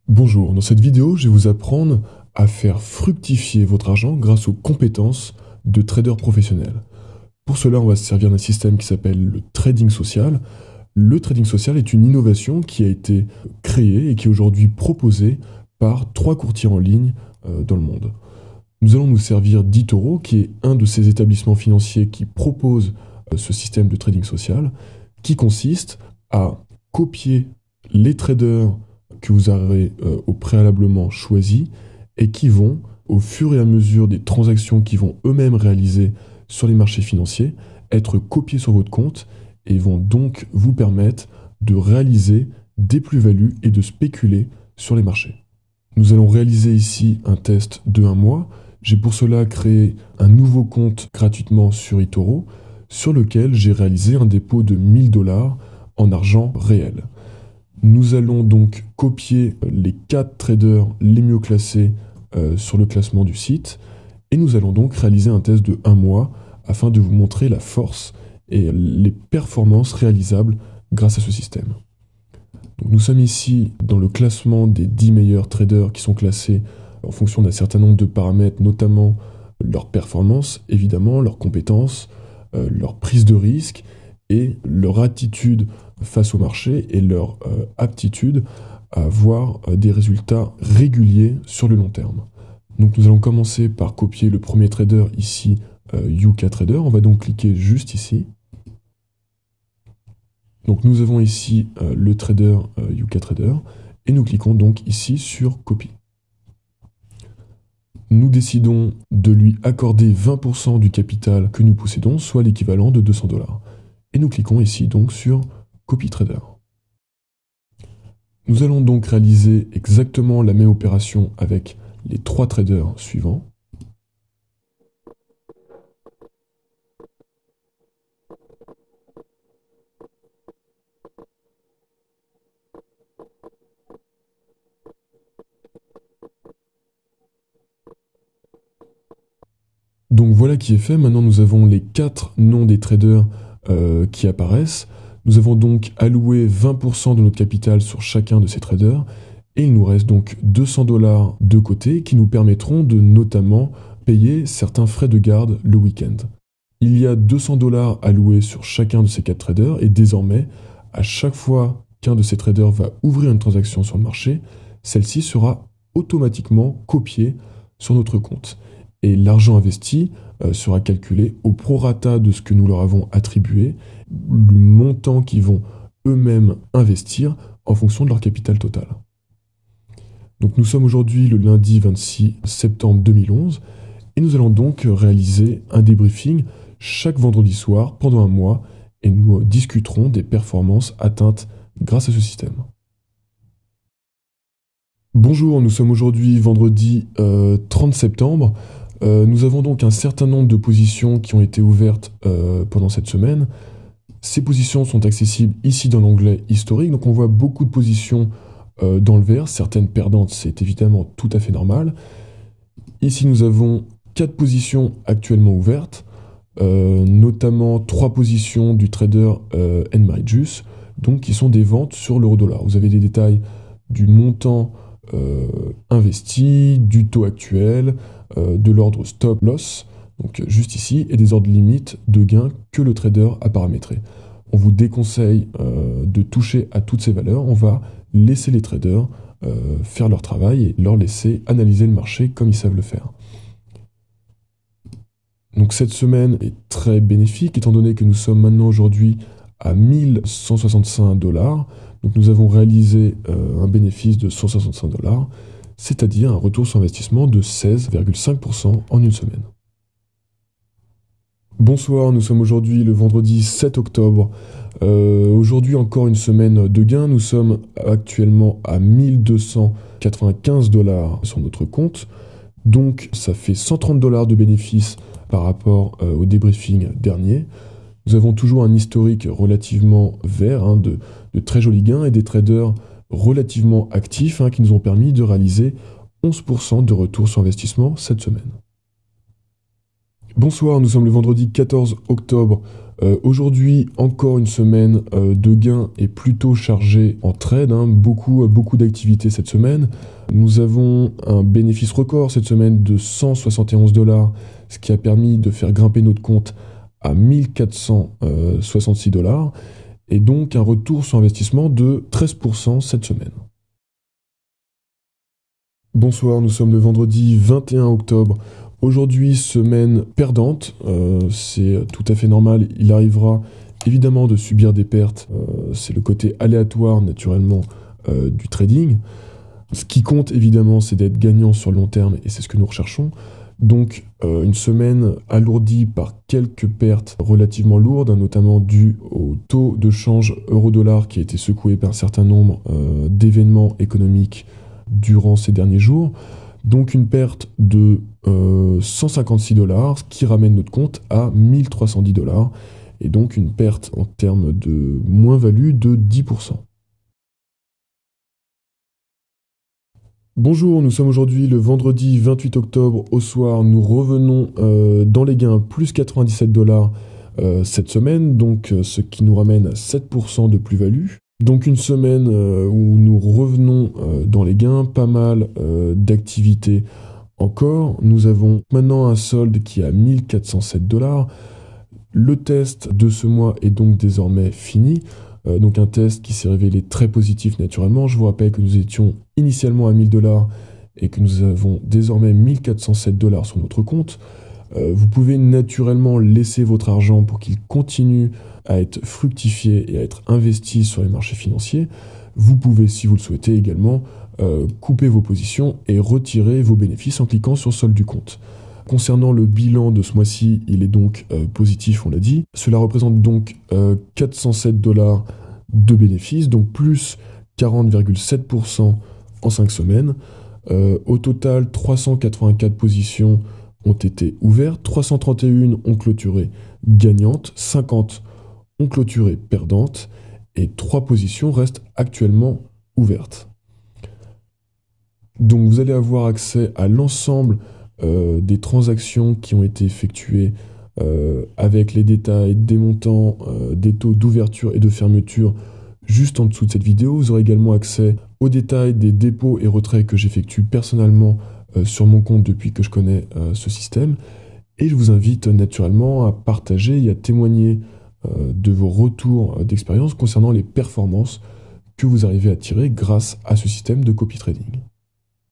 Bonjour, dans cette vidéo, je vais vous apprendre à faire fructifier votre argent grâce aux compétences de trader professionnel. Pour cela, on va se servir d'un système qui s'appelle le trading social. Le trading social est une innovation qui a été créée et qui est aujourd'hui proposée par 3 courtiers en ligne dans le monde. Nous allons nous servir d'eToro, qui est un de ces établissements financiers qui propose ce système de trading social, qui consiste à copier les traders que vous aurez au préalablement choisis et qui vont, au fur et à mesure des transactions qu'ils vont eux-mêmes réaliser sur les marchés financiers, être copiés sur votre compte et vont donc vous permettre de réaliser des plus-values et de spéculer sur les marchés. Nous allons réaliser ici un test de 1 mois. J'ai pour cela créé un nouveau compte gratuitement sur eToro, sur lequel j'ai réalisé un dépôt de 1 000 $ en argent réel. Nous allons donc copier les 4 traders les mieux classés sur le classement du site, et nous allons donc réaliser un test de 1 mois afin de vous montrer la force et les performances réalisables grâce à ce système. Donc nous sommes ici dans le classement des 10 meilleurs traders qui sont classés en fonction d'un certain nombre de paramètres, notamment leur performance, évidemment, leurs compétences, leur prise de risque et leur attitude face au marché et leur aptitude à avoir des résultats réguliers sur le long terme. Donc nous allons commencer par copier le premier trader ici, Yuka Trader. On va donc cliquer juste ici. Donc nous avons ici le trader Yuka Trader et nous cliquons donc ici sur Copy. Nous décidons de lui accorder 20% du capital que nous possédons, soit l'équivalent de 200 $. Et nous cliquons ici donc sur Copy Trader. Nous allons donc réaliser exactement la même opération avec les 3 traders suivants. Donc voilà qui est fait. Maintenant nous avons les 4 noms des traders qui apparaissent. Nous avons donc alloué 20% de notre capital sur chacun de ces traders et il nous reste donc 200 $ de côté qui nous permettront de notamment payer certains frais de garde le week-end. Il y a 200 $ alloués sur chacun de ces 4 traders et désormais, à chaque fois qu'un de ces traders va ouvrir une transaction sur le marché, celle-ci sera automatiquement copiée sur notre compte. Et l'argent investi sera calculé au prorata de ce que nous leur avons attribué, le montant qu'ils vont eux-mêmes investir en fonction de leur capital total. Donc nous sommes aujourd'hui le lundi 26 septembre 2011 et nous allons donc réaliser un débriefing chaque vendredi soir pendant 1 mois et nous discuterons des performances atteintes grâce à ce système. Bonjour, nous sommes aujourd'hui vendredi 30 septembre. Nous avons donc un certain nombre de positions qui ont été ouvertes pendant cette semaine. Ces positions sont accessibles ici dans l'onglet historique, donc on voit beaucoup de positions dans le vert, certaines perdantes, c'est évidemment tout à fait normal. Ici nous avons 4 positions actuellement ouvertes, notamment 3 positions du trader NMyJus, donc qui sont des ventes sur l'euro-dollar. Vous avez des détails du montant investi, du taux actuel, de l'ordre stop-loss, donc juste ici, et des ordres limites de gains que le trader a paramétrés. On vous déconseille de toucher à toutes ces valeurs, on va laisser les traders faire leur travail et leur laisser analyser le marché comme ils savent le faire. Donc cette semaine est très bénéfique étant donné que nous sommes maintenant aujourd'hui à 1165 $. Donc nous avons réalisé un bénéfice de 165 $, c'est-à-dire un retour sur investissement de 16,5% en une semaine. Bonsoir, nous sommes aujourd'hui le vendredi 7 octobre. Aujourd'hui encore une semaine de gains, nous sommes actuellement à 1295 $ sur notre compte. Donc ça fait 130 $ de bénéfices par rapport au débriefing dernier. Nous avons toujours un historique relativement vert de très jolis gains et des traders relativement actifs qui nous ont permis de réaliser 11% de retour sur investissement cette semaine. Bonsoir, nous sommes le vendredi 14 octobre. Aujourd'hui, encore une semaine de gains et plutôt chargée en trade, hein, beaucoup d'activités cette semaine. Nous avons un bénéfice record cette semaine de 171 $, ce qui a permis de faire grimper notre compte à 1466 $, et donc un retour sur investissement de 13% cette semaine. Bonsoir, nous sommes le vendredi 21 octobre. Aujourd'hui, semaine perdante, c'est tout à fait normal, il arrivera évidemment de subir des pertes, c'est le côté aléatoire naturellement du trading. Ce qui compte évidemment, c'est d'être gagnant sur le long terme et c'est ce que nous recherchons. Donc une semaine alourdie par quelques pertes relativement lourdes, hein, notamment dues au taux de change euro-dollar qui a été secoué par un certain nombre d'événements économiques durant ces derniers jours. Donc une perte de 156 $, ce qui ramène notre compte à 1310 $, et donc une perte en termes de moins-value de 10%. Bonjour, nous sommes aujourd'hui le vendredi 28 octobre au soir. Nous revenons dans les gains, plus 97 $ cette semaine, donc ce qui nous ramène à 7% de plus-value. Donc une semaine où nous revenons dans les gains, pas mal d'activités encore. Nous avons maintenant un solde qui est à 1407 $. Le test de ce mois est donc désormais fini. Donc un test qui s'est révélé très positif naturellement. Je vous rappelle que nous étions initialement à 1000 $ et que nous avons désormais 1407 $ sur notre compte. Vous pouvez naturellement laisser votre argent pour qu'il continue à être fructifié et à être investi sur les marchés financiers. Vous pouvez, si vous le souhaitez également, couper vos positions et retirer vos bénéfices en cliquant sur solde du compte. Concernant le bilan de ce mois-ci, il est donc positif, on l'a dit. Cela représente donc 407 $ de bénéfices, donc plus 40,7% en 5 semaines. Au total, 384 positions ont été ouvertes, 331 ont clôturé gagnantes, 50 ont clôturé perdantes, et 3 positions restent actuellement ouvertes. Donc vous allez avoir accès à l'ensemble des transactions qui ont été effectuées avec les détails des montants, des taux d'ouverture et de fermeture juste en dessous de cette vidéo. Vous aurez également accès aux détails des dépôts et retraits que j'effectue personnellement sur mon compte depuis que je connais ce système. Et je vous invite naturellement à partager et à témoigner de vos retours d'expérience concernant les performances que vous arrivez à tirer grâce à ce système de copy trading.